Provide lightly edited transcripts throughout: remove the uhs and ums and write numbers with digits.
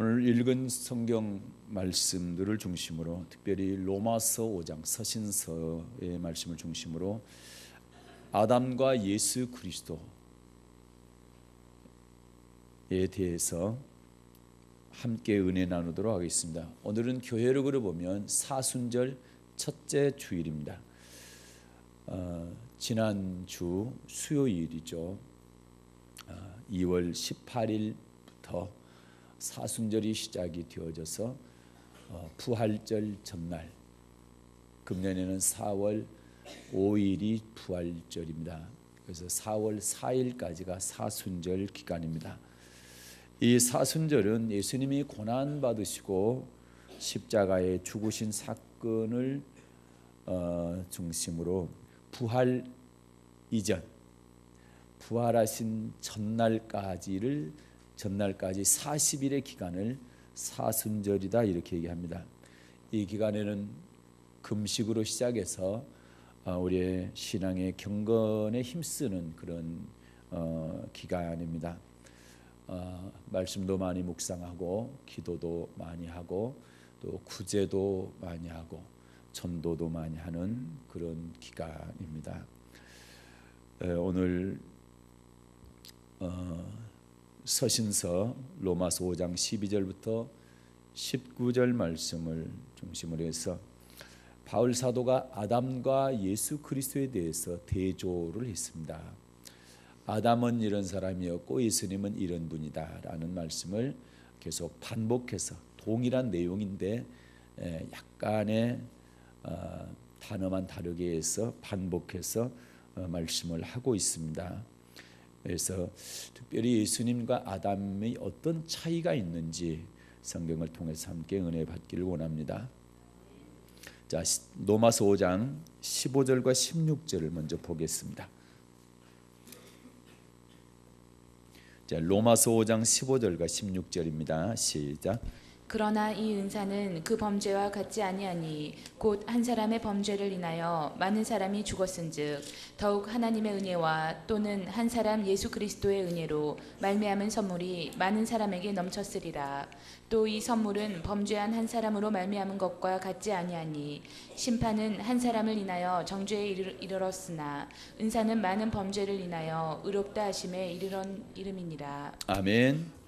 오늘 읽은 성경 말씀들을 중심으로 특별히 로마서 5장 서신서의 말씀을 중심으로 아담과 예수 그리스도에 대해서 함께 은혜 나누도록 하겠습니다. 오늘은 교회력으로 보면 사순절 첫째 주일입니다. 지난주 수요일이죠. 2월 18일부터 사순절이 시작이 되어져서 부활절 전날, 금년에는 4월 5일이 부활절입니다. 그래서 4월 4일까지가 사순절 기간입니다. 이 사순절은 예수님이 고난 받으시고 십자가에 죽으신 사건을 중심으로 부활 이전, 부활하신 전날까지 40일의 기간을 사순절이다 이렇게 얘기합니다. 이 기간에는 금식으로 시작해서 우리의 신앙의 경건에 힘쓰는 그런 기간입니다. 말씀도 많이 묵상하고 기도도 많이 하고 또 구제도 많이 하고 전도도 많이 하는 그런 기간입니다. 오늘 서신서 로마서 5장 12절부터 19절 말씀을 중심으로 해서 바울 사도가 아담과 예수 그리스도에 대해서 대조를 했습니다. 아담은 이런 사람이었고 예수님은 이런 분이다라는 말씀을 계속 반복해서 동일한 내용인데 약간의 단어만 다르게 해서 반복해서 말씀을 하고 있습니다. 그래서 특별히 예수님과 아담의 어떤 차이가 있는지 성경을 통해서 함께 은혜 받기를 원합니다. 자, 로마서 5장 15절과 16절을 먼저 보겠습니다. 자, 로마서 5장 15절과 16절입니다. 시작. 그러나 이 은사는 그 범죄와 같지 아니하니 곧 한 사람의 범죄를 인하여 많은 사람이 죽었은즉 더욱 하나님의 은혜와 또는 한 사람 예수 그리스도의 은혜로 말미암은 선물이 많은 사람에게 넘쳤으리라. 또 이 선물은 범죄한 한 사람으로 말미암은 것과 같지 아니하니 심판은 한 사람을 인하여 정죄에 이르렀으나 은사는 많은 범죄를 인하여 의롭다 하심에 이름이니라. 아멘.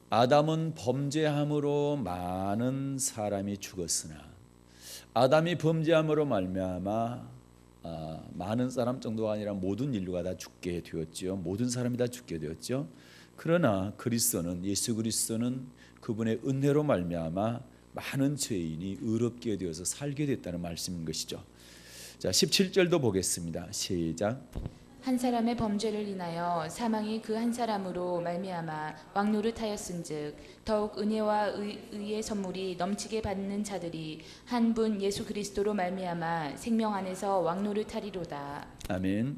아담은 범죄함으로 많은 사람이 죽었으나 아담이 범죄함으로 말미암아 많은 사람 정도가 아니라 모든 인류가 다 죽게 되었죠. 모든 사람이 다 죽게 되었죠. 그러나 그리스도는 예수 그리스도는 그분의 은혜로 말미암아 많은 죄인이 의롭게 되어서 살게 됐다는 말씀인 것이죠. 자, 17절도 보겠습니다. 시작. 한 사람의 범죄를 인하여 사망이 그 한 사람으로 말미암아 왕노릇하였은즉 더욱 은혜와 의의 선물이 넘치게 받는 자들이 한 분 예수 그리스도로 말미암아 생명 안에서 왕노릇하리로다. 아멘.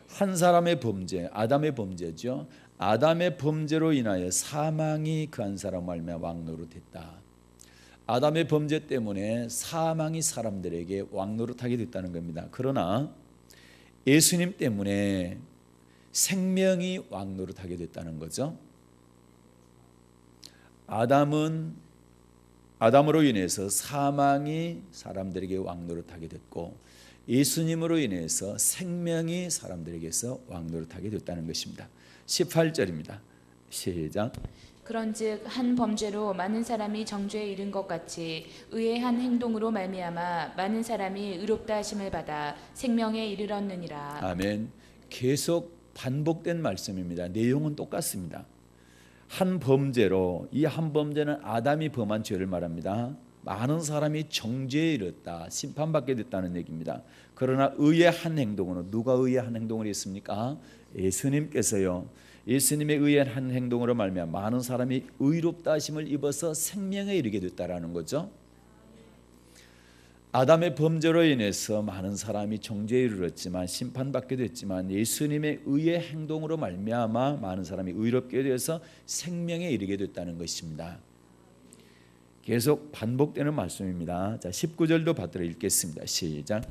한 사람의 범죄, 아담의 범죄죠. 아담의 범죄로 인하여 사망이 그 한 사람 말미암아 왕노릇했다. 아담의 범죄 때문에 사망이 사람들에게 왕노릇하게 됐다는 겁니다. 그러나 예수님 때문에 생명이 왕노릇하게 됐다는 거죠. 아담으로 인해서 사망이 사람들에게 왕노릇하게 됐고 예수님으로 인해서 생명이 사람들에게서 왕노릇하게 됐다는 것입니다. 18절입니다. 시작. 그런즉 한 범죄로 많은 사람이 정죄에 이른 것 같이 의의 한 행동으로 말미암아 많은 사람이 의롭다 하심을 받아 생명에 이르렀느니라. 아멘. 계속 반복된 말씀입니다. 내용은 똑같습니다. 한 범죄로, 이 한 범죄는 아담이 범한 죄를 말합니다. 많은 사람이 정죄에 이르렀다, 심판받게 됐다는 얘기입니다. 그러나 의의 한 행동으로, 누가 의의 한 행동을 했습니까? 예수님께서요. 예수님의 의의 한 행동으로 말미암아 많은 사람이 의롭다 하심을 입어서 생명에 이르게 됐다라는 거죠. 아담의 범죄로 인해서 많은 사람이 정죄에 이르렀지만 심판받게 됐지만 예수님의 의의 행동으로 말미암아 많은 사람이 의롭게 되어서 생명에 이르게 됐다는 것입니다. 계속 반복되는 말씀입니다. 자, 19절도 받들어 읽겠습니다. 시작.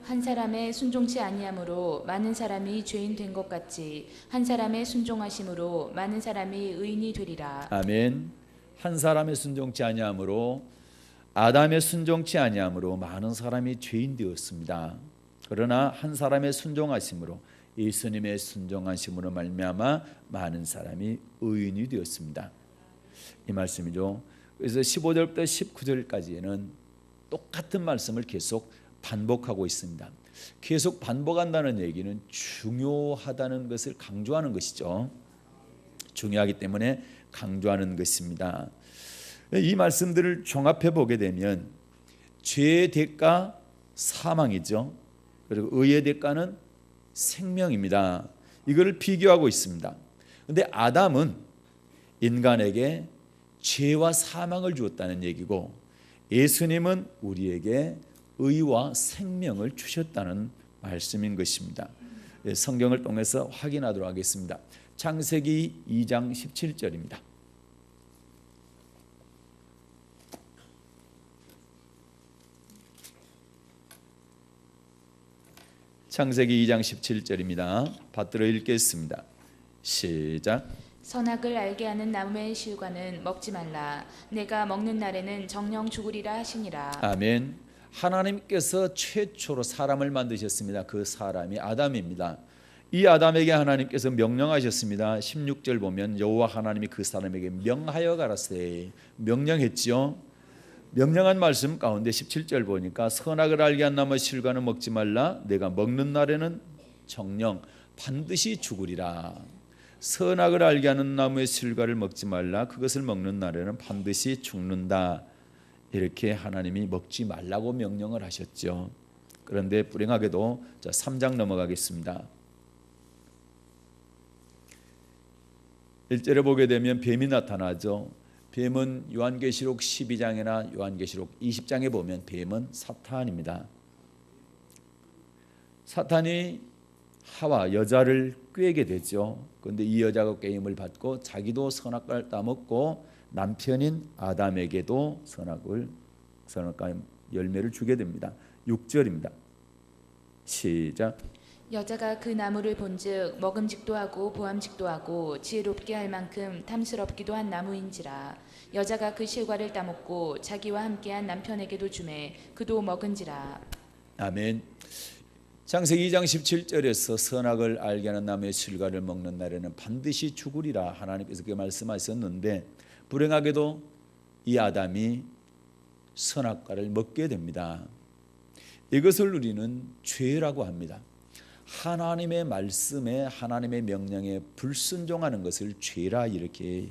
한 사람의 순종치 아니함으로 많은 사람이 죄인 된 것 같이 한 사람의 순종하심으로 많은 사람이 의인이 되리라. 아멘. 한 사람의 순종치 아니함으로 아담의 순종치 아니함으로 많은 사람이 죄인 되었습니다. 그러나 한 사람의 순종하심으로 예수님의 순종하심으로 말미암아 많은 사람이 의인이 되었습니다. 이 말씀이죠. 그래서 15절부터 19절까지는 똑같은 말씀을 계속 반복하고 있습니다. 계속 반복한다는 얘기는 중요하다는 것을 강조하는 것이죠. 중요하기 때문에 강조하는 것입니다. 이 말씀들을 종합해 보게 되면 죄의 대가 사망이죠. 그리고 의의 대가는 생명입니다. 이거를 비교하고 있습니다. 그런데 아담은 인간에게 죄와 사망을 주었다는 얘기고 예수님은 우리에게 의와 생명을 주셨다는 말씀인 것입니다. 성경을 통해서 확인하도록 하겠습니다. 창세기 2장 17절입니다. 창세기 2장 17절입니다. 받들어 읽겠습니다. 시작. 선악을 알게 하는 나무의 실과는 먹지 말라. 내가 먹는 날에는 정령 죽으리라 하시니라. 아멘. 하나님께서 최초로 사람을 만드셨습니다. 그 사람이 아담입니다. 이 아담에게 하나님께서 명령하셨습니다. 16절 보면 여호와 하나님이 그 사람에게 명하여 가라사대 명령했지요. 명령한 말씀 가운데 17절 보니까 선악을 알게 한 나무의 실과는 먹지 말라. 내가 먹는 날에는 정령 반드시 죽으리라. 선악을 알게 하는 나무의 실과를 먹지 말라. 그것을 먹는 날에는 반드시 죽는다. 이렇게 하나님이 먹지 말라고 명령을 하셨죠. 그런데 불행하게도 3장 넘어가겠습니다. 1절에 보게 되면 뱀이 나타나죠. 뱀은 요한계시록 12장이나 요한계시록 20장에 보면 뱀은 사탄입니다. 사탄이 하와 여자를 꾀게 되죠. 그런데 이 여자가 꾀임을 받고 자기도 선악과를 따먹고 남편인 아담에게도 선악과 열매를 주게 됩니다. 6절입니다. 시작. 여자가 그 나무를 본즉 먹음직도 하고 보암직도 하고 지혜롭게 할 만큼 탐스럽기도 한 나무인지라. 여자가 그 실과를 따먹고 자기와 함께한 남편에게도 주매 그도 먹은지라. 아멘. 창세기 2장 17절에서 선악을 알게 하는 나무의 실과를 먹는 날에는 반드시 죽으리라 하나님께서 그렇게 말씀하셨는데 불행하게도 이 아담이 선악과를 먹게 됩니다. 이것을 우리는 죄라고 합니다. 하나님의 말씀에 하나님의 명령에 불순종하는 것을 죄라 이렇게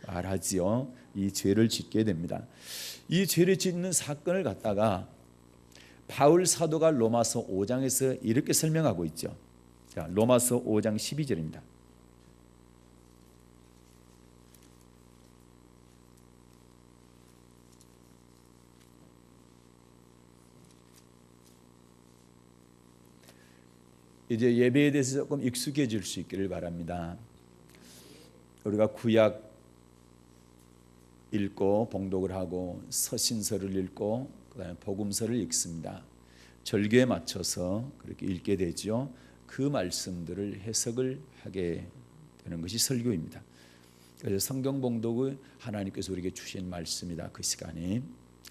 말하지요. 이 죄를 짓게 됩니다. 이 죄를 짓는 사건을 갖다가 바울 사도가 로마서 5장에서 이렇게 설명하고 있죠. 자, 로마서 5장 12절입니다. 이제 예배에 대해서 조금 익숙해질 수 있기를 바랍니다. 우리가 구약 읽고 봉독을 하고 서신서를 읽고 그다음에 복음서를 읽습니다. 절기에 맞춰서 그렇게 읽게 되죠. 그 말씀들을 해석을 하게 되는 것이 설교입니다. 그래서 성경 봉독은 하나님께서 우리에게 주신 말씀이다. 그 시간이.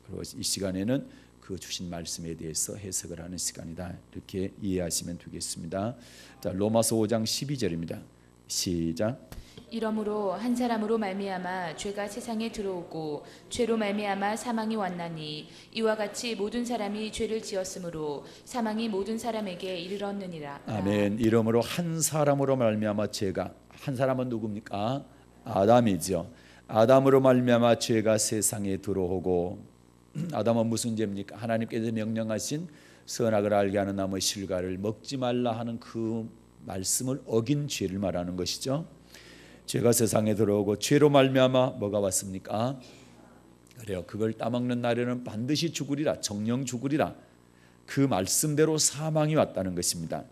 그리고 이 시간에는 그 주신 말씀에 대해서 해석을 하는 시간이다. 이렇게 이해하시면 되겠습니다. 자, 로마서 5장 12절입니다. 시작. 이러므로 한 사람으로 말미암아 죄가 세상에 들어오고 죄로 말미암아 사망이 왔나니 이와 같이 모든 사람이 죄를 지었으므로 사망이 모든 사람에게 이르렀느니라. 아멘. 이러므로 한 사람으로 말미암아 죄가, 한 사람은 누굽니까? 아담이죠. 아담으로 말미암아 죄가 세상에 들어오고, 아담은 무슨 죄입니까? 하나님께서 명령하신 선악을 알게 하는 나무의 실과를 먹지 말라 하는 그 말씀을 어긴 죄를 말하는 것이죠. 죄가 세상에 들어오고 죄로 말미암아 뭐가 왔습니까? 그래요. 그걸 따먹는 날에는 반드시 죽으리라. 정령 죽으리라. 그 말씀대로 사망이 왔다는 것입니다.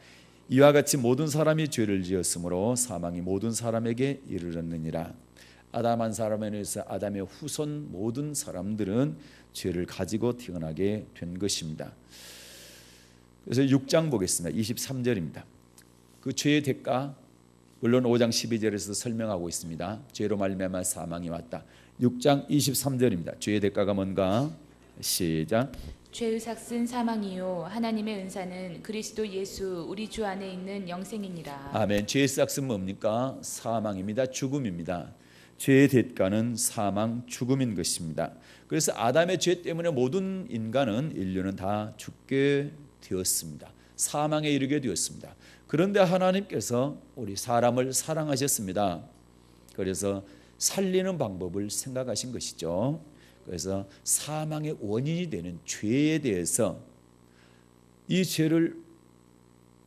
이와 같이 모든 사람이 죄를 지었으므로 사망이 모든 사람에게 이르렀느니라. 아담 한 사람에 의해서 아담의 후손 모든 사람들은 죄를 가지고 태어나게 된 것입니다. 그래서 6장 보겠습니다. 23절입니다. 그 죄의 대가, 물론 5장 12절에서 설명하고 있습니다. 죄로 말미암아 사망이 왔다. 6장 23절입니다. 죄의 대가가 뭔가? 시작. 죄의 삭은 사망이요 하나님의 은사는 그리스도 예수 우리 주 안에 있는 영생이니라. 아멘. 죄의 삭은 뭡니까? 사망입니다. 죽음입니다. 죄의 대가는 사망, 죽음인 것입니다. 그래서 아담의 죄 때문에 모든 인류는 다 죽게 되었습니다. 사망에 이르게 되었습니다. 그런데 하나님께서 우리 사람을 사랑하셨습니다. 그래서 살리는 방법을 생각하신 것이죠. 그래서 사망의 원인이 되는 죄에 대해서 이 죄를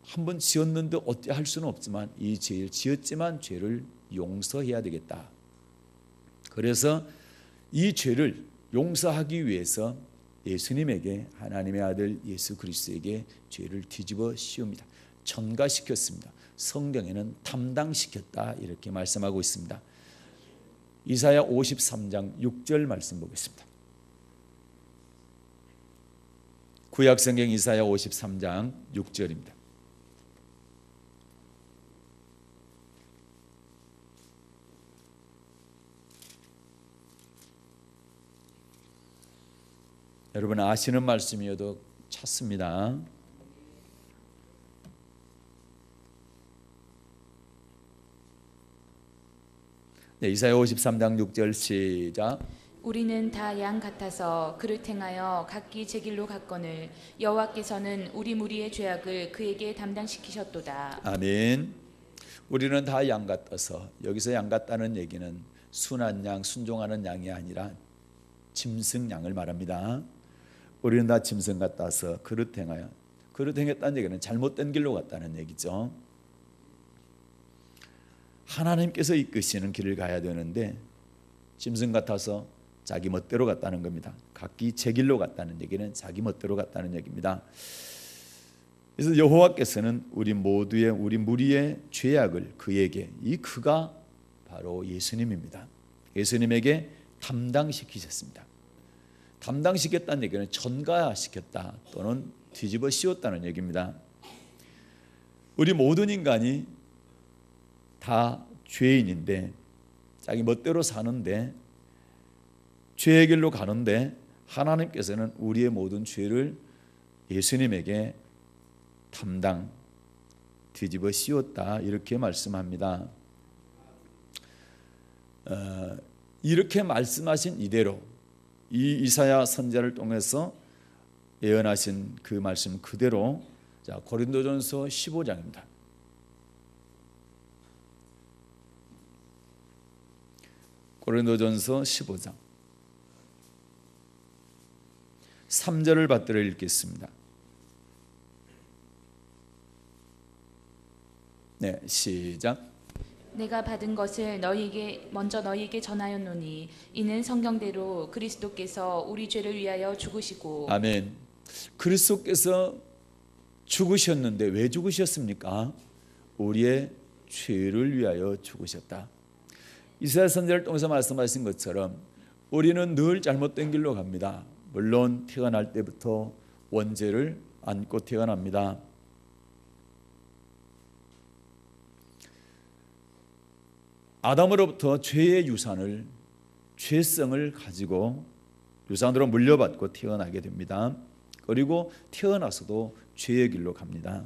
한번 지었는데 어떻게 할 수는 없지만 이 죄를 지었지만 죄를 용서해야 되겠다. 그래서 이 죄를 용서하기 위해서 예수님에게 하나님의 아들 예수 그리스도에게 죄를 뒤집어 씌웁니다. 전가시켰습니다. 성경에는 담당시켰다 이렇게 말씀하고 있습니다. 이사야 53장 6절 말씀 보겠습니다. 구약성경 이사야 53장 6절입니다. 여러분 아시는 말씀이어도 찾습니다. 네, 이사야 53장 6절 시작. 우리는 다 양 같아서 그를 행하여 각기 제 길로 갔거늘 여호와께서는 우리 무리의 죄악을 그에게 담당시키셨도다. 아멘. 우리는 다 양 같아서, 여기서 양 같다는 얘기는 순한 양, 순종하는 양이 아니라 짐승 양을 말합니다. 우리는 다 짐승 같아서 그릇 행하여, 그릇 행했다는 얘기는 잘못된 길로 갔다는 얘기죠. 하나님께서 이끄시는 길을 가야 되는데 짐승 같아서 자기 멋대로 갔다는 겁니다. 각기 제 길로 갔다는 얘기는 자기 멋대로 갔다는 얘기입니다. 그래서 여호와께서는 우리 무리의 죄악을 그에게, 이 그가 바로 예수님입니다. 예수님에게 담당시키셨습니다. 담당시켰다는 얘기는 전가시켰다 또는 뒤집어 씌웠다는 얘기입니다. 우리 모든 인간이 다 죄인인데 자기 멋대로 사는데 죄의 길로 가는데 하나님께서는 우리의 모든 죄를 예수님에게 담당 뒤집어 씌웠다 이렇게 말씀합니다. 이렇게 말씀하신 이대로 이 이사야 선지자를 통해서 예언하신 그 말씀 그대로 자 고린도전서 15장입니다. 고린도전서 15장 3절을 받들어 읽겠습니다. 네, 시작. 내가 받은 것을 먼저 너희에게 전하였노니 이는 성경대로 그리스도께서 우리 죄를 위하여 죽으시고. 아멘. 그리스도께서 죽으셨는데 왜 죽으셨습니까? 우리의 죄를 위하여 죽으셨다. 이사야 선지자를 통해서 말씀하신 것처럼 우리는 늘 잘못된 길로 갑니다. 물론 태어날 때부터 원죄를 안고 태어납니다. 아담으로부터 죄의 유산을, 죄성을 가지고 유산으로 물려받고 태어나게 됩니다. 그리고 태어나서도 죄의 길로 갑니다.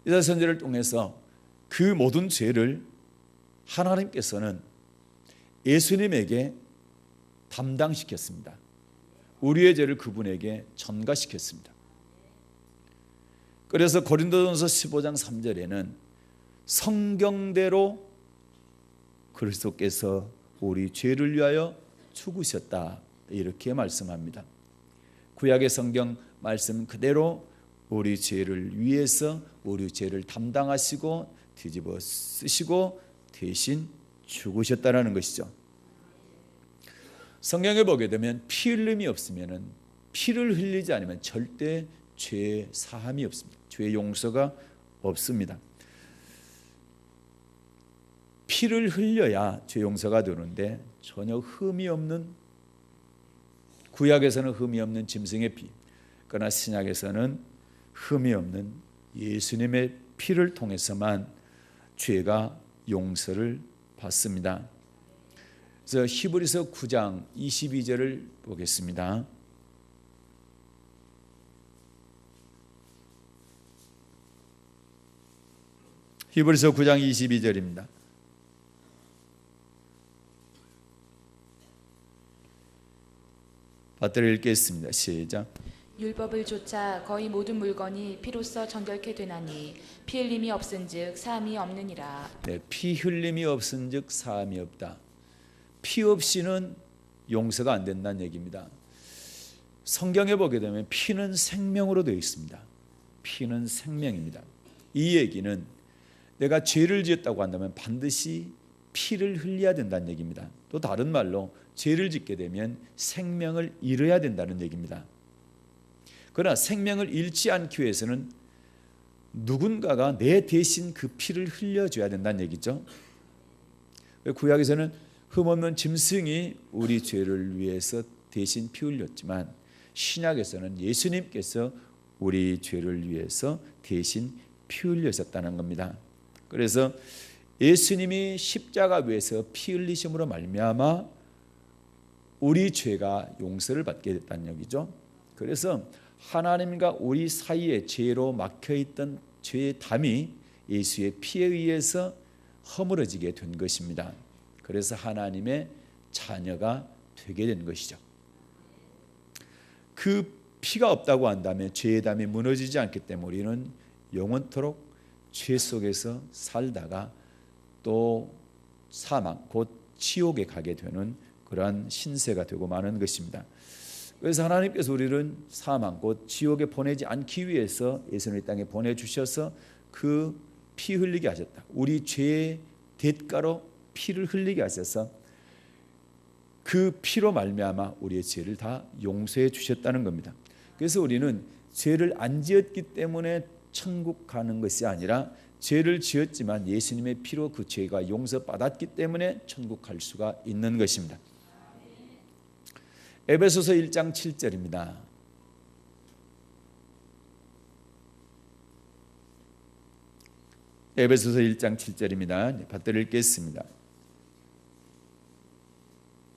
이사야 선지자를 통해서 그 모든 죄를 하나님께서는 예수님에게 담당시켰습니다. 우리의 죄를 그분에게 전가시켰습니다. 그래서 고린도전서 15장 3절에는 성경대로 그리스도께서 우리 죄를 위하여 죽으셨다 이렇게 말씀합니다. 구약의 성경 말씀 그대로 우리 죄를 위해서 우리 죄를 담당하시고 뒤집어 쓰시고 대신 죽으셨다라는 것이죠. 성경에 보게 되면 피 흘림이 없으면은, 피를 흘리지 않으면 절대 죄 사함이 없습니다. 죄 용서가 없습니다. 피를 흘려야 죄 용서가 되는데 전혀 흠이 없는, 구약에서는 흠이 없는 짐승의 피, 그러나 신약에서는 흠이 없는 예수님의 피를 통해서만 죄가 용서를 받습니다. 그래서 히브리서 9장 22절을 보겠습니다. 히브리서 9장 22절입니다. 받들어 읽겠습니다. 시작. 율법을 좇아 거의 모든 물건이 피로써 정결케 되나니 피 흘림이 없은즉 사함이 없느니라. 네, 피 흘림이 없은즉 사함이 없다. 피 없이는 용서가 안 된다는 얘기입니다. 성경에 보게 되면 피는 생명으로 되어 있습니다. 피는 생명입니다. 이 얘기는 내가 죄를 지었다고 한다면 반드시 피를 흘려야 된다는 얘기입니다. 또 다른 말로 죄를 짓게 되면 생명을 잃어야 된다는 얘기입니다. 그러나 생명을 잃지 않기 위해서는 누군가가 내 대신 그 피를 흘려줘야 된다는 얘기죠. 구약에서는 흠없는 짐승이 우리 죄를 위해서 대신 피 흘렸지만 신약에서는 예수님께서 우리 죄를 위해서 대신 피 흘리셨다는 겁니다. 그래서 예수님이 십자가 위에서 피 흘리심으로 말미암아 우리 죄가 용서를 받게 됐다는 얘기죠. 그래서 하나님과 우리 사이에 죄로 막혀있던 죄의 담이 예수의 피에 의해서 허물어지게 된 것입니다. 그래서 하나님의 자녀가 되게 된 것이죠. 그 피가 없다고 한다면 죄의 담이 무너지지 않기 때문에 우리는 영원토록 죄 속에서 살다가 또 사망, 곧 지옥에 가게 되는 그러한 신세가 되고 마는 것입니다. 그래서 하나님께서 우리를 사망, 곧 지옥에 보내지 않기 위해서 예수님을 땅에 보내주셔서 그 피 흘리게 하셨다. 우리 죄의 대가로 피를 흘리게 하셔서 그 피로 말미암아 우리의 죄를 다 용서해 주셨다는 겁니다. 그래서 우리는 죄를 안 지었기 때문에 천국 가는 것이 아니라 죄를 지었지만 예수님의 피로 그 죄가 용서받았기 때문에 천국 갈 수가 있는 것입니다. 에베소서 1장 7절입니다. 에베소서 1장 7절입니다. 받들어 읽겠습니다.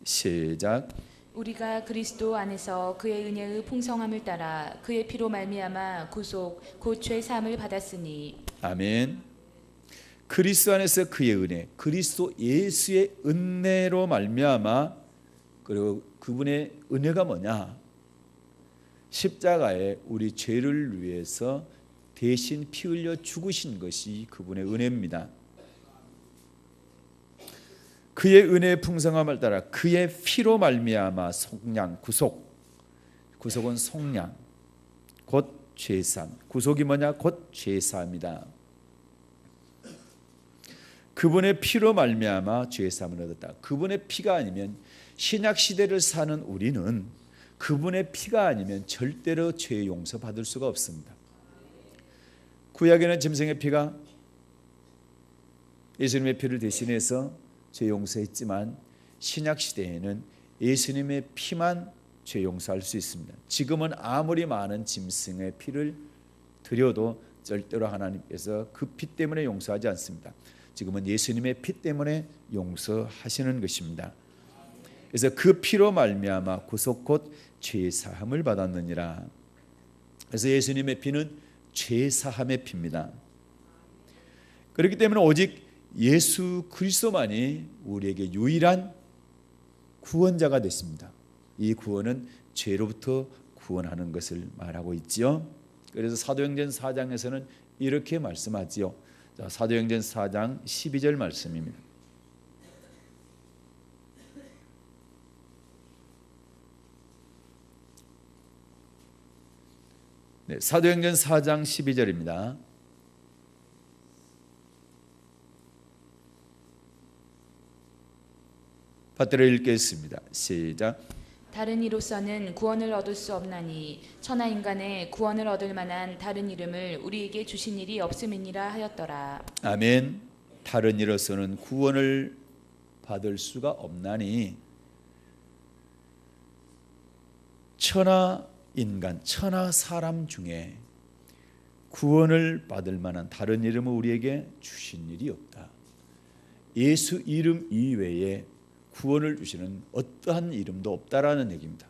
시작. 우리가 그리스도 안에서 그의 은혜의 풍성함을 따라 그의 피로 말미암아 구속 곧 죄 사함을 받았으니. 아멘. 그리스도 안에서 그의 은혜, 그리스도 예수의 은혜로 말미암아, 그리고 그분의 은혜가 뭐냐? 십자가에 우리 죄를 위해서 대신 피 흘려 죽으신 것이 그분의 은혜입니다. 그의 은혜의 풍성함을 따라 그의 피로 말미암아 속량, 구속은 속량, 곧 죄사함. 구속이 뭐냐? 곧 죄사함이다. 그분의 피로 말미암아 죄사함을 얻었다. 그분의 피가 아니면 신약 시대를 사는 우리는 그분의 피가 아니면 절대로 죄 용서 받을 수가 없습니다. 구약에는 짐승의 피가 예수님의 피를 대신해서 죄 용서했지만 신약 시대에는 예수님의 피만 죄 용서할 수 있습니다. 지금은 아무리 많은 짐승의 피를 드려도 절대로 하나님께서 그 피 때문에 용서하지 않습니다. 지금은 예수님의 피 때문에 용서하시는 것입니다. 그래서 그 피로 말미암아 구속 곧 죄사함을 받았느니라. 그래서 예수님의 피는 죄사함의 피입니다. 그렇기 때문에 오직 예수 그리스도만이 우리에게 유일한 구원자가 됐습니다. 이 구원은 죄로부터 구원하는 것을 말하고 있지요. 그래서 사도행전 4장에서는 이렇게 말씀하지요. 사도행전 4장 12절 말씀입니다. 네, 사도행전 4장 12절입니다. 받들어 읽겠습니다. 시작. 다른 이로서는 구원을 얻을 수 없나니 천하 인간의 구원을 얻을 만한 다른 이름을 우리에게 주신 일이 없음이니라 하였더라. 아멘. 다른 이로서는 구원을 받을 수가 없나니 천하 인간, 천하 사람 중에 구원을 받을 만한 다른 이름을 우리에게 주신 일이 없다. 예수 이름 이외에 구원을 주시는 어떠한 이름도 없다라는 얘기입니다.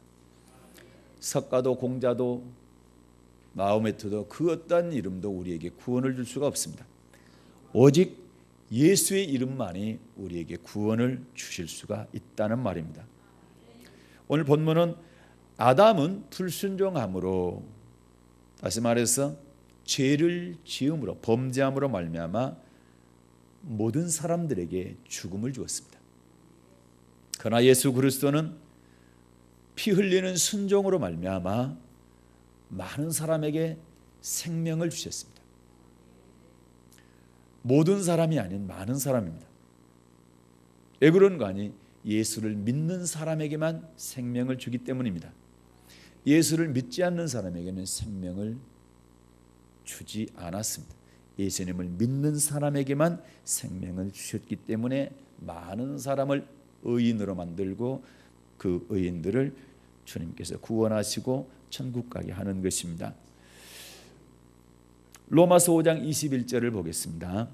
석가도 공자도 마호메트도 그 어떠한 이름도 우리에게 구원을 줄 수가 없습니다. 오직 예수의 이름만이 우리에게 구원을 주실 수가 있다는 말입니다. 오늘 본문은 아담은 불순종함으로, 다시 말해서 죄를 지음으로, 범죄함으로 말미암아 모든 사람들에게 죽음을 주었습니다. 그러나 예수 그리스도는 피 흘리는 순종으로 말미암아 많은 사람에게 생명을 주셨습니다. 모든 사람이 아닌 많은 사람입니다. 왜 그런가 하니 예수를 믿는 사람에게만 생명을 주기 때문입니다. 예수를 믿지 않는 사람에게는 생명을 주지 않았습니다. 예수님을 믿는 사람에게만 생명을 주셨기 때문에 많은 사람을 의인으로 만들고 그 의인들을 주님께서 구원하시고 천국 가게 하는 것입니다. 로마서 5장 21절을 보겠습니다.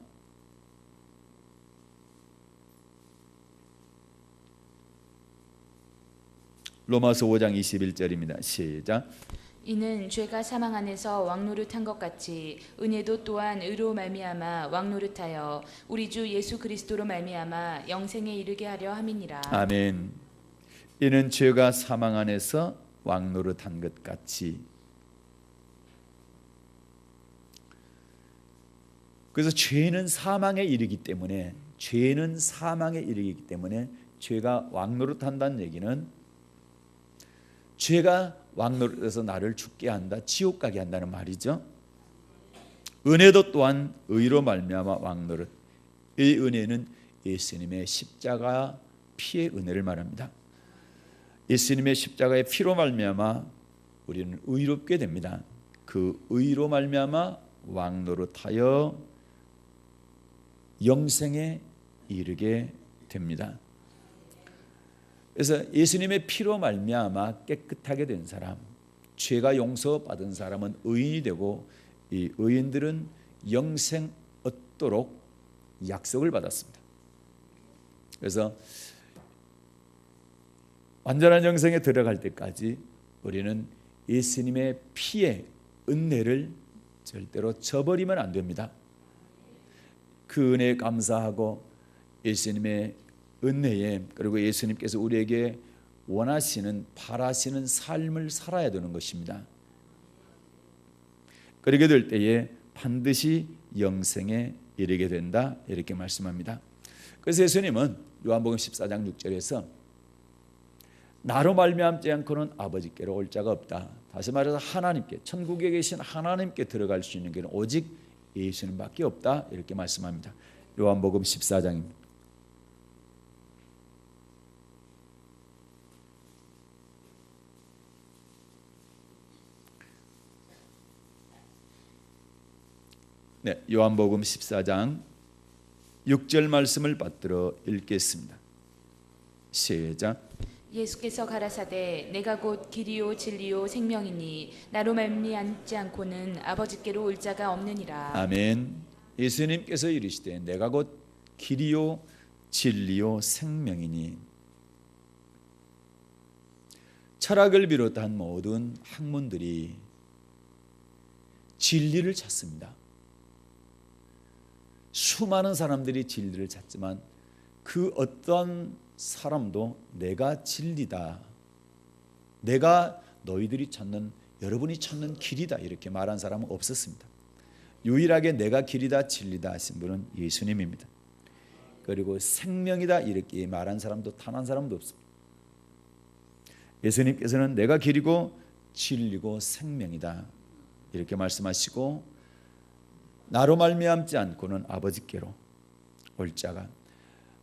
로마서 5장 21절입니다. 시작. 이는 죄가 사망 안에서 왕노릇한 것 같이 은혜도 또한 의로 말미암아 왕노릇하여 우리 주 예수 그리스도로 말미암아 영생에 이르게 하려 함이니라. 아멘. 이는 죄가 사망 안에서 왕노릇한 것 같이. 그래서 죄는 사망에 이르기 때문에, 죄는 사망에 이르기 때문에 죄가 왕노릇한다는 얘기는 죄가 왕노릇해서 나를 죽게 한다, 지옥 가게 한다는 말이죠. 은혜도 또한 의로 말미암아 왕노릇. 이 은혜는 예수님의 십자가 피의 은혜를 말합니다. 예수님의 십자가의 피로 말미암아 우리는 의롭게 됩니다. 그 의로 말미암아 왕노릇하여 영생에 이르게 됩니다. 그래서 예수님의 피로 말미암아 깨끗하게 된 사람, 죄가 용서받은 사람은 의인이 되고, 이 의인들은 영생 얻도록 약속을 받았습니다. 그래서 완전한 영생에 들어갈 때까지 우리는 예수님의 피의 은혜를 절대로 저버리면 안 됩니다. 그 은혜에 감사하고 예수님의 은혜에, 그리고 예수님께서 우리에게 원하시는, 바라시는 삶을 살아야 되는 것입니다. 그렇게 될 때에 반드시 영생에 이르게 된다, 이렇게 말씀합니다. 그래서 예수님은 요한복음 14장 6절에서 나로 말미암지 않고는 아버지께로 올 자가 없다. 다시 말해서 하나님께, 천국에 계신 하나님께 들어갈 수 있는 길은 오직 예수님밖에 없다, 이렇게 말씀합니다. 요한복음 14장입니다. 네, 요한복음 14장 6절 말씀을 받들어 읽겠습니다. 시작. 예수께서 가라사대 내가 곧 길이요 진리요 생명이니 나로 말미암지 않고는 아버지께로 올 자가 없느니라. 아멘. 예수님께서 이르시되 내가 곧 길이요 진리요 생명이니. 철학을 비롯한 모든 학문들이 진리를 찾습니다. 수많은 사람들이 진리를 찾지만 그 어떤 사람도 내가 진리다, 내가 너희들이 찾는, 여러분이 찾는 길이다, 이렇게 말한 사람은 없었습니다. 유일하게 내가 길이다 진리다 하신 분은 예수님입니다. 그리고 생명이다 이렇게 말한 사람도 단 한 사람도 없습니다. 예수님께서는 내가 길이고 진리고 생명이다 이렇게 말씀하시고, 나로 말미암지 않고는 아버지께로 올 자가,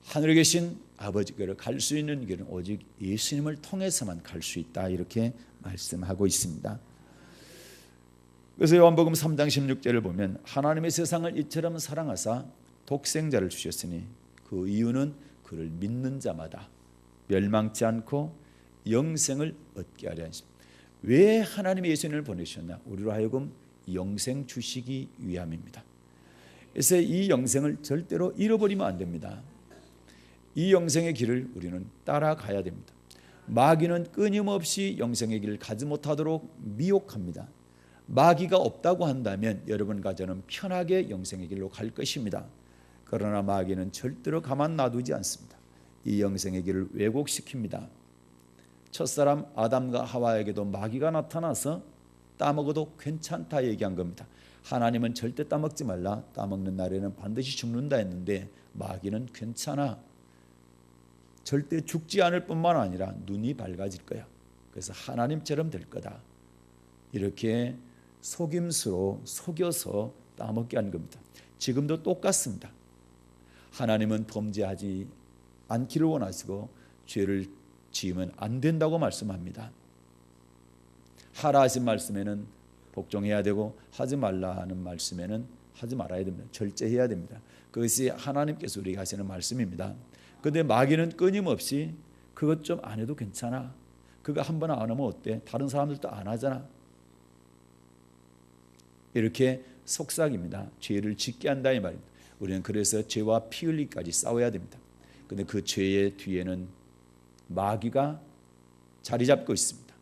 하늘에 계신 아버지께로 갈 수 있는 길은 오직 예수님을 통해서만 갈 수 있다, 이렇게 말씀하고 있습니다. 그래서 요한복음 3장 16절을 보면 하나님의 세상을 이처럼 사랑하사 독생자를 주셨으니 그 이유는 그를 믿는 자마다 멸망치 않고 영생을 얻게 하려 하십니다. 왜 하나님이 예수님을 보내셨나? 우리로 하여금 영생 주시기 위함입니다. 그래서 이 영생을 절대로 잃어버리면 안 됩니다. 이 영생의 길을 우리는 따라가야 됩니다. 마귀는 끊임없이 영생의 길을 가지 못하도록 미혹합니다. 마귀가 없다고 한다면 여러분과 저는 편하게 영생의 길로 갈 것입니다. 그러나 마귀는 절대로 가만 놔두지 않습니다. 이 영생의 길을 왜곡시킵니다. 첫사람 아담과 하와에게도 마귀가 나타나서 따먹어도 괜찮다 얘기한 겁니다. 하나님은 절대 따먹지 말라, 따먹는 날에는 반드시 죽는다 했는데 마귀는 괜찮아, 절대 죽지 않을 뿐만 아니라 눈이 밝아질 거야, 그래서 하나님처럼 될 거다, 이렇게 속임수로 속여서 따먹게 한 겁니다. 지금도 똑같습니다. 하나님은 범죄하지 않기를 원하시고 죄를 지으면 안 된다고 말씀합니다. 하라 하신 말씀에는 복종해야 되고 하지 말라 하는 말씀에는 하지 말아야 됩니다. 절제해야 됩니다. 그것이 하나님께서 우리에게 하시는 말씀입니다. 그런데 마귀는 끊임없이 그것 좀 안 해도 괜찮아, 그거 한 번 안 하면 어때, 다른 사람들도 안 하잖아, 이렇게 속삭입니다. 죄를 짓게 한다 이 말입니다. 우리는 그래서 죄와 피 흘리기까지 싸워야 됩니다. 그런데 그 죄의 뒤에는 마귀가 자리 잡고 있습니다.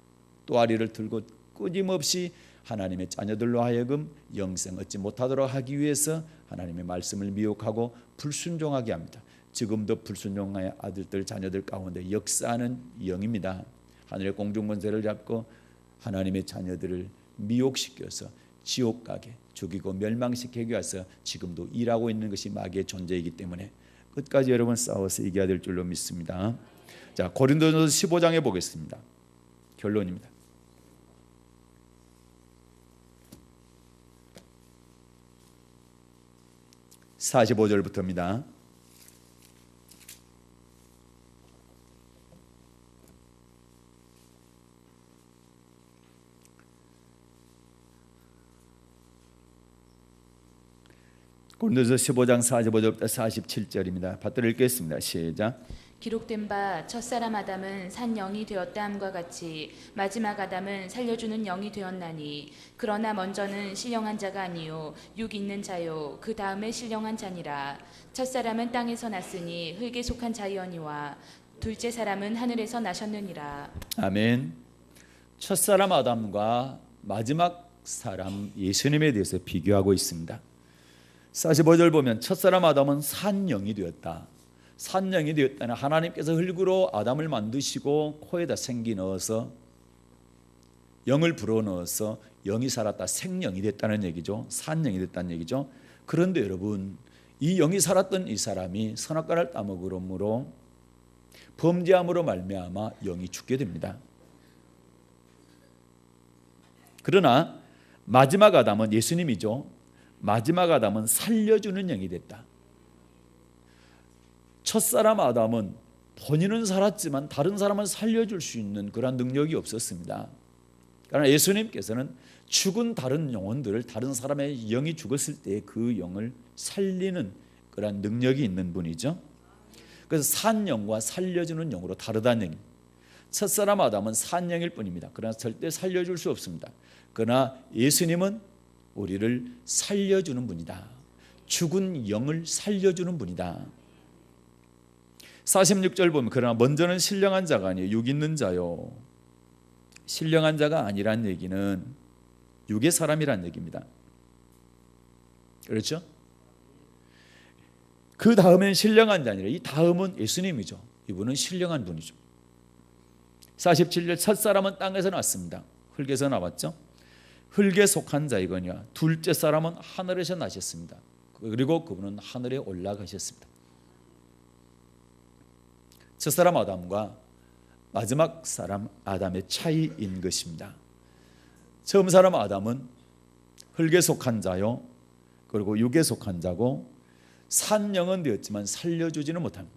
또아리를 들고 끊임없이 하나님의 자녀들로 하여금 영생 얻지 못하도록 하기 위해서 하나님의 말씀을 미혹하고 불순종하게 합니다. 지금도 불순종의 아들들 자녀들 가운데 역사하는 영입니다. 하늘의 공중권세를 잡고 하나님의 자녀들을 미혹시켜서 지옥 가게 죽이고 멸망시키기 위해서 지금도 일하고 있는 것이 마귀의 존재이기 때문에 끝까지 여러분 싸워서 이겨야 될 줄로 믿습니다. 자, 고린도전서 15장에 보겠습니다. 결론입니다. 45절부터입니다. 고린도전서 15장 45절부터 47절입니다. 받들어 읽겠습니다. 시작. 기록된 바 첫사람 아담은 산 영이 되었다 함과 같이 마지막 아담은 살려주는 영이 되었나니 그러나 먼저는 신령한 자가 아니요 육 있는 자요 그 다음에 신령한 자니라. 첫사람은 땅에서 났으니 흙에 속한 자이오니와 둘째 사람은 하늘에서 나셨느니라. 아멘. 첫사람 아담과 마지막 사람 예수님에 대해서 비교하고 있습니다. 45절 보면 첫사람 아담은 산영이 되었다. 산영이 되었다는 하나님께서 흙으로 아담을 만드시고 코에다 생기 넣어서 영을 불어넣어서 영이 살았다, 생영이 됐다는 얘기죠. 산영이 됐다는 얘기죠. 그런데 여러분, 이 영이 살았던 이 사람이 선악과를 따먹으므로 범죄함으로 말미암아 영이 죽게 됩니다. 그러나 마지막 아담은 예수님이죠. 마지막 아담은 살려주는 영이 됐다. 첫사람 아담은 본인은 살았지만 다른 사람을 살려줄 수 있는 그런 능력이 없었습니다. 그러나 예수님께서는 죽은 다른 영혼들을, 다른 사람의 영이 죽었을 때 그 영을 살리는 그런 능력이 있는 분이죠. 그래서 산영과 살려주는 영으로 다르다는 얘기입니다. 첫사람 아담은 산영일 뿐입니다. 그러나 절대 살려줄 수 없습니다. 그러나 예수님은 우리를 살려주는 분이다. 죽은 영을 살려주는 분이다. 46절 보면 그러나 먼저는 신령한 자가 아니요 육 있는 자요. 신령한 자가 아니란 얘기는 육의 사람이란 얘기입니다. 그렇죠? 그 다음엔 신령한 자 아니라 이 다음은 예수님이죠. 이분은 신령한 분이죠. 47절 첫사람은 땅에서 났습니다. 흙에서 나왔죠. 흙에 속한 자이거니와 둘째 사람은 하늘에서 나셨습니다. 그리고 그분은 하늘에 올라가셨습니다. 첫사람 아담과 마지막 사람 아담의 차이인 것입니다. 처음 사람 아담은 흙에 속한 자요, 그리고 육에 속한 자고 산영은 되었지만 살려주지는 못합니다.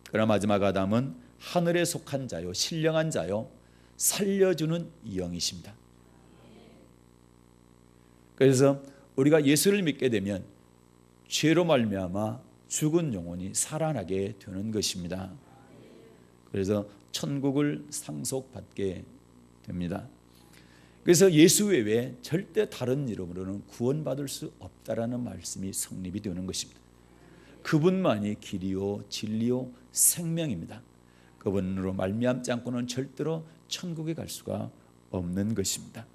그러나 마지막 아담은 하늘에 속한 자요, 신령한 자요, 살려주는 영이십니다. 그래서 우리가 예수를 믿게 되면 죄로 말미암아 죽은 영혼이 살아나게 되는 것입니다. 그래서 천국을 상속받게 됩니다. 그래서 예수 외에 절대 다른 이름으로는 구원받을 수 없다라는 말씀이 성립이 되는 것입니다. 그분만이 길이요 진리요 생명입니다. 그분으로 말미암지 않고는 절대로 천국에 갈 수가 없는 것입니다.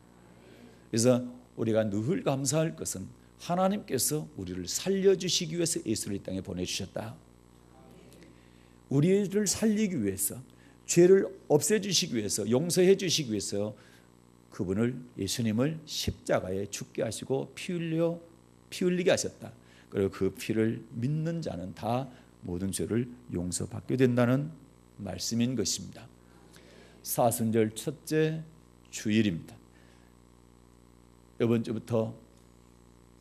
그래서 우리가 늘 감사할 것은 하나님께서 우리를 살려주시기 위해서 예수를 이 땅에 보내주셨다. 우리를 살리기 위해서, 죄를 없애주시기 위해서, 용서해 주시기 위해서 그분을, 예수님을 십자가에 죽게 하시고 피 흘리게 하셨다. 그리고 그 피를 믿는 자는 다 모든 죄를 용서받게 된다는 말씀인 것입니다. 사순절 첫째 주일입니다. 이번 주부터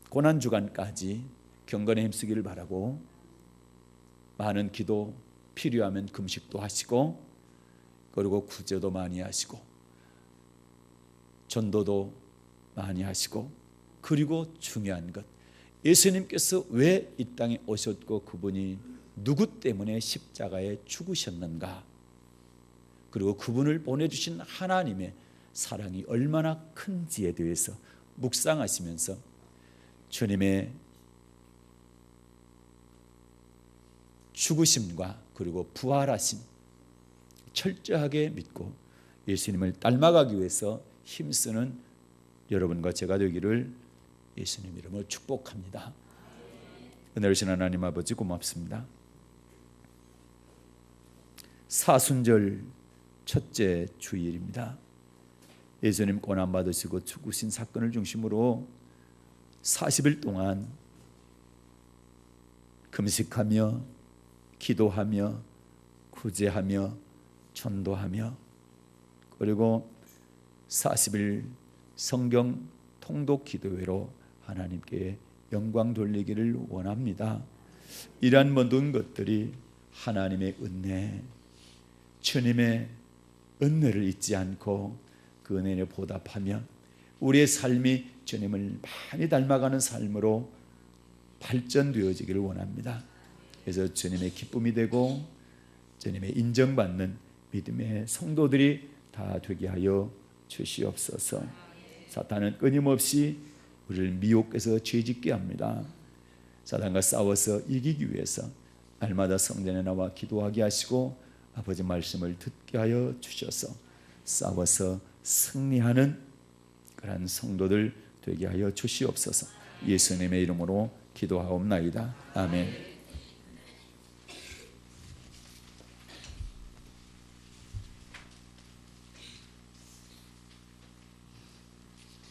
고난주간까지 경건에 힘쓰기를 바라고, 많은 기도, 필요하면 금식도 하시고, 그리고 구제도 많이 하시고, 전도도 많이 하시고, 그리고 중요한 것, 예수님께서 왜 이 땅에 오셨고 그분이 누구 때문에 십자가에 죽으셨는가, 그리고 그분을 보내주신 하나님의 사랑이 얼마나 큰지에 대해서 묵상하시면서 주님의 죽으심과 그리고 부활하심 철저하게 믿고 예수님을 닮아가기 위해서 힘쓰는 여러분과 제가 되기를 예수님 이름으로 축복합니다. 은혜로우신 하나님 아버지 고맙습니다. 사순절 첫째 주일입니다. 예수님 고난받으시고 죽으신 사건을 중심으로 40일 동안 금식하며 기도하며 구제하며 전도하며, 그리고 40일 성경 통독 기도회로 하나님께 영광 돌리기를 원합니다. 이러한 모든 것들이 하나님의 은혜, 주님의 은혜를 잊지 않고 그 은혜에 보답하며 우리의 삶이 주님을 많이 닮아가는 삶으로 발전되어지기를 원합니다. 그래서 주님의 기쁨이 되고 주님의 인정받는 믿음의 성도들이 다 되게 하여 주시옵소서. 사탄은 끊임없이 우리를 미혹해서 죄짓게 합니다. 사탄과 싸워서 이기기 위해서 날마다 성전에 나와 기도하게 하시고 아버지 말씀을 듣게 하여 주셔서 싸워서 승리하는 그런 성도들 되게 하여 주시옵소서. 예수님의 이름으로 기도하옵나이다. 아멘.